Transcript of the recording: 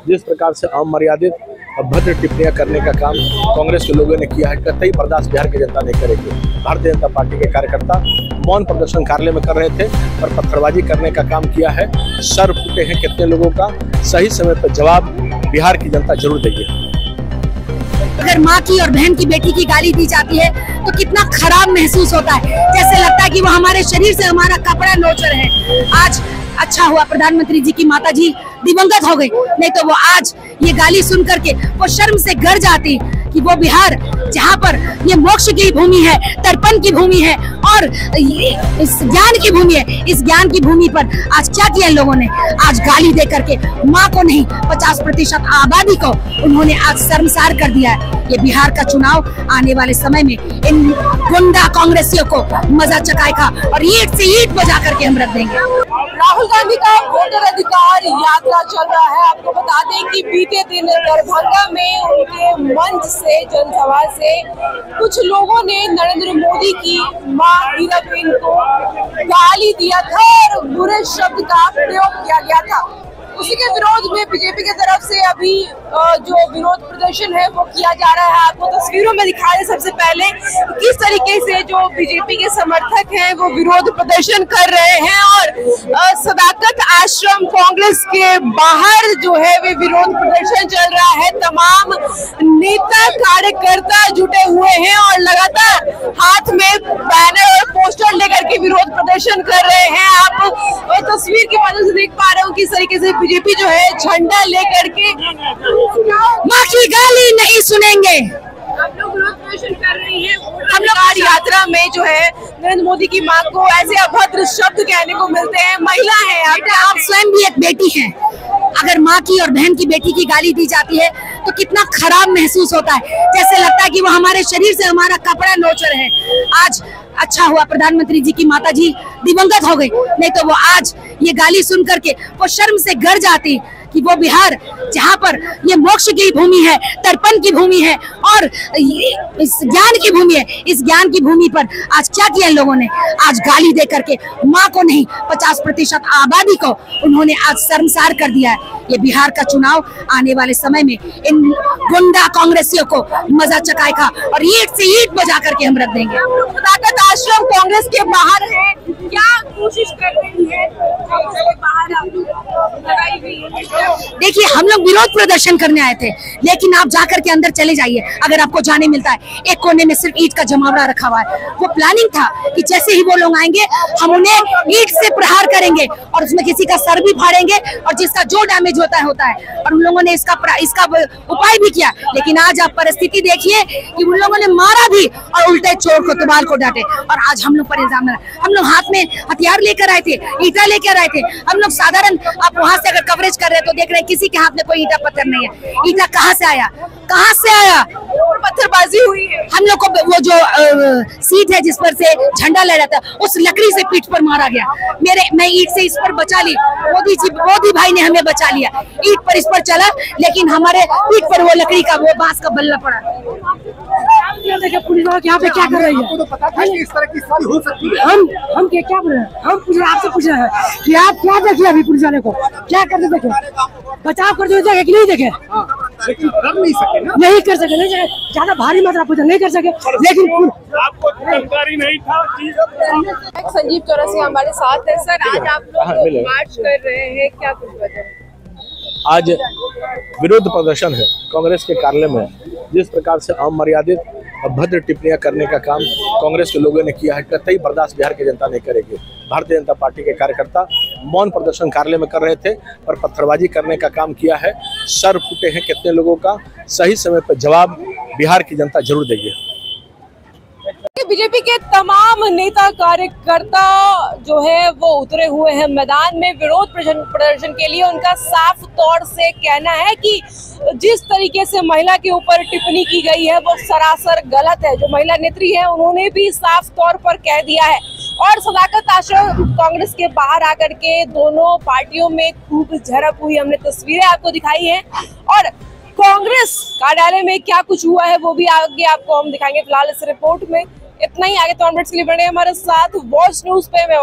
जिस प्रकार से अमर्यादित भद्र टिप्पणियां करने का काम कांग्रेस के लोगों ने किया है, कतई बर्दाश्त बिहार की जनता नहीं करेगी। भारतीय जनता पार्टी के कार्यकर्ता मौन प्रदर्शन कार्यालय में कर रहे थे और पत्थरबाजी करने का काम किया है। सर फूटे हैं कितने लोगों का, सही समय पर जवाब बिहार की जनता जरूर देगी। अगर माँ की और बहन की बेटी की गाली दी जाती है तो कितना खराब महसूस होता है, जैसे लगता है कि वो हमारे शरीर से हमारा कपड़ा नोच रहे हैं। आज अच्छा हुआ प्रधानमंत्री जी की माता जी दिवंगत हो गई, नहीं तो वो आज ये गाली सुन करके वो शर्म से गर जाती कि वो बिहार जहाँ पर ये मोक्ष की भूमि है, तर्पण की भूमि है और इस ज्ञान की भूमि है, इस ज्ञान की भूमि पर आज क्या किया इन लोगों ने। आज गाली दे करके माँ को नहीं 50% आबादी को उन्होंने आज शर्मसार कर दिया है। ये बिहार का चुनाव आने वाले समय में इन गुंडा कांग्रेसियों को मजा चखाएगा और ईंट से ईंट बजा करके हम रख देंगे। राहुल गांधी का वोटर अधिकार यात्रा चल रहा है। आपको बता दें कि बीते दिन दरभंगा में उनके मंच से, जनसभा से कुछ लोगों ने नरेंद्र मोदी की मां हीराबेन को गाली दिया था और बुरे शब्द का प्रयोग किया गया था। उसी के विरोध में बीजेपी की तरफ से अभी जो विरोध प्रदर्शन है वो किया जा रहा है। आपको तस्वीरों में दिखा रहे सबसे पहले किस तरीके से जो बीजेपी के समर्थक हैं वो विरोध प्रदर्शन कर रहे हैं और सदाकत आश्रम कांग्रेस के बाहर जो है वे विरोध प्रदर्शन चल रहा है। तमाम नेता कार्यकर्ता जुटे हुए हैं और लगातार हाथ में बैनर और पोस्टर लेकर के विरोध प्रदर्शन कर रहे हैं। आप तस्वीर के माध्यम से देख पा रहे हो किस तरीके से बीजेपी जो है झंडा लेकर के माँ की गाली नहीं सुनेंगे। हम लोग विरोध प्रदर्शन कर रही हैं। हम लोग यात्रा में जो है नरेंद्र मोदी की मां को ऐसे अभद्र शब्द कहने को मिलते हैं। महिला है, आप स्वयं भी एक बेटी हैं। अगर माँ की और बहन की बेटी की गाली दी जाती है तो कितना खराब महसूस होता है, जैसे लगता है कि वो हमारे शरीर से हमारा कपड़ा नोच रहे हैं। आज अच्छा हुआ प्रधानमंत्री जी की माता जी दिवंगत हो गई, नहीं तो वो आज ये गाली सुन करके वो शर्म से गर जाती कि वो बिहार जहाँ पर ये मोक्ष की भूमि है, तर्पण की भूमि है और इस ज्ञान की भूमि है, इस ज्ञान की भूमि पर आज क्या किया इन लोगों ने। आज गाली दे करके माँ को नहीं 50% आबादी को उन्होंने आज शर्मसार कर दिया है। ये बिहार का चुनाव आने वाले समय में इन गुंडा कांग्रेसियों को मजा चखाएगा और ईंट से ईंट बजा करके हम रख देंगे। सदाकत आश्रम कांग्रेस के बाहर है, क्या कोशिश कर रही है बाहर आप लोग लगाई हुई है? देखिए, हम लोग विरोध प्रदर्शन करने आए थे, लेकिन आप जाकर के अंदर चले जाइए, अगर आपको जाने मिलता है एक कोने में सिर्फ ईंट का जमावड़ा रखा हुआ है। वो प्लानिंग था कि जैसे ही वो लोग आएंगे हम उन्हें ईंट से प्रहार करेंगे और उसमें किसी का सर भी फाड़ेंगे और जिसका जो डैमेज होता है और उन लोगों ने इसका उपाय भी किया। लेकिन आज आप परिस्थिति देखिए कि उन लोगों ने मारा भी और उल्टे चोर को तुबाल को डांटे और आज हम लोग पर इल्जाम लगा। हम लोग हाथ में हथियार लेकर आए थे, ईंटा लेकर आए थे। हम लोग साधारण, आप वहां से अगर कवरेज कर रहे हैं तो देख रहे हैं किसी के हाथ में कोई ईंटा पत्थर नहीं है। ईंटा कहाँ से आया, कहाँ से आया? पत्थरबाजी हुई है। हम लोग को वो जो सीट है जिस पर से झंडा लहरा था उस लकड़ी से पीठ पर मारा गया। मैं ईंट से इस पर बचा ली, मोदी भाई ने हमें बचा लिया। ईंट पर इस पर चला, लेकिन हमारे पीठ पर वो लकड़ी का वो बांस का बल्ला पड़ा। पुलिस वालों यहाँ पे क्या कर रही है? आपको तो पता था कि इस तरह की स्थिति हो सकती है। हम क्या बोल रहे हैं? हम पूछ रहे हैं, आपसे पूछ रहे हैं कि आप क्या देखे अभी पुलिस वाले को क्या करते देखे? बचाव करते देखे कि नहीं देखे? लेकिन कर नहीं सके ना, नहीं कर सके, नहीं ज्यादा भारी मात्रा पूछा नहीं कर सके, लेकिन आपको जानकारी नहीं था। संजीव चौरसिया हमारे साथ है। सर, आज आप लोग मार्च कर रहे हैं, क्या कुछ वजह? आज विरोध प्रदर्शन है कांग्रेस के कार्यालय में। जिस प्रकार से अमर्यादित भद्र टिप्पणियां करने का काम कांग्रेस के लोगों ने किया है, कतई बर्दाश्त बिहार की जनता नहीं करेगी। भारतीय जनता पार्टी के कार्यकर्ता मौन प्रदर्शन कार्यालय में कर रहे थे और पत्थरबाजी करने का काम किया है। सर फूटे हैं कितने लोगों का, सही समय पर जवाब बिहार की जनता जरूर देगी। बीजेपी के तमाम नेता कार्यकर्ता जो है वो उतरे हुए हैं मैदान में विरोध प्रदर्शन के लिए। उनका साफ तौर से कहना है कि जिस तरीके से महिला के ऊपर टिप्पणी की गई है वो सरासर गलत है। जो महिला नेत्री है उन्होंने भी साफ तौर पर कह दिया है और सदाकत आश्रम कांग्रेस के बाहर आकर के दोनों पार्टियों में खूब झड़प हुई। हमने तस्वीरें आपको दिखाई है और कांग्रेस कार्यालय में क्या कुछ हुआ है वो भी आगे आपको हम दिखाएंगे। फिलहाल इस रिपोर्ट में इतना ही। आगे तो अपडेट्स के लिए बने हमारे साथ वॉच न्यूज पे। मैं